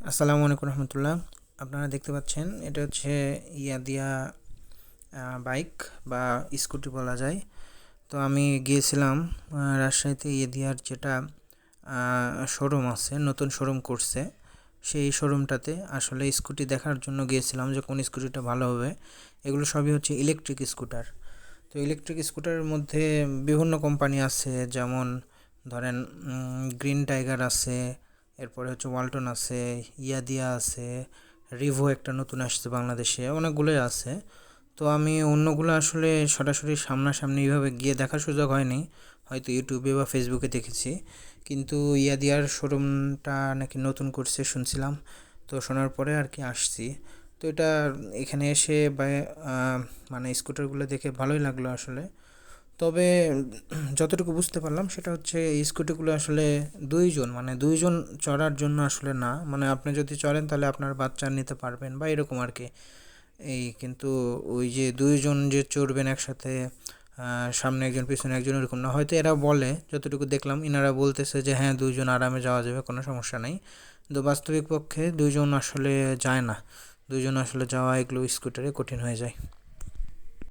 আসসালামু আলাইকুম রহমতুল্লাহ। আপনারা দেখতে পাচ্ছেন এটা হচ্ছে ইয়াদিয়া বাইক বা স্কুটি বলা যায়। তো আমি গিয়েছিলাম রাজশাহীতে ইয়াদিয়ার যেটা শোরুম আছে, নতুন শোরুম করছে, সেই শোরুমটাতে আসলে স্কুটি দেখার জন্য গিয়েছিলাম যে কোন স্কুটিটা ভালো হবে। এগুলো সবই হচ্ছে ইলেকট্রিক স্কুটার। তো ইলেকট্রিক স্কুটারের মধ্যে বিভিন্ন কোম্পানি আছে, যেমন ধরেন গ্রিন টাইগার আছে, এরপরে হচ্ছে ওয়ালটন আছে, ইয়াদিয়া আছে, রিভো একটা নতুন আসছে বাংলাদেশে, অনেকগুলোই আছে। তো আমি অন্যগুলো আসলে সরাসরি সামনাসামনি এইভাবে গিয়ে দেখার সুযোগ হয়নি, হয়তো ইউটিউবে বা ফেসবুকে দেখেছি। কিন্তু ইয়াদিয়ার শোরুমটা নাকি নতুন করছে শুনছিলাম, তো শোনার পরে আর কি আসছি। তো এটা এখানে এসে মানে স্কুটারগুলো দেখে ভালোই লাগলো আসলে। তবে যতটুকু বুঝতে পারলাম সেটা হচ্ছে এই স্কুটিগুলো আসলে দুইজন চড়ার জন্য আসলে না, মানে আপনি যদি চড়েন তাহলে আপনার বাচ্চা নিতে পারবেন বা এরকম আর কি। এই কিন্তু ওই যে দুইজন যে চড়বেন একসাথে, সামনে একজন পিছনে একজন, এরকম না, হয়তো এরা বলে, যতটুকু দেখলাম ইনারা বলতেছে যে হ্যাঁ দুইজন আরামে যাওয়া যাবে, কোনো সমস্যা নাই। কিন্তু বাস্তবিক পক্ষে দুইজন আসলে যায় না, দুইজন আসলে যাওয়া এগুলো স্কুটারে কঠিন হয়ে যায়।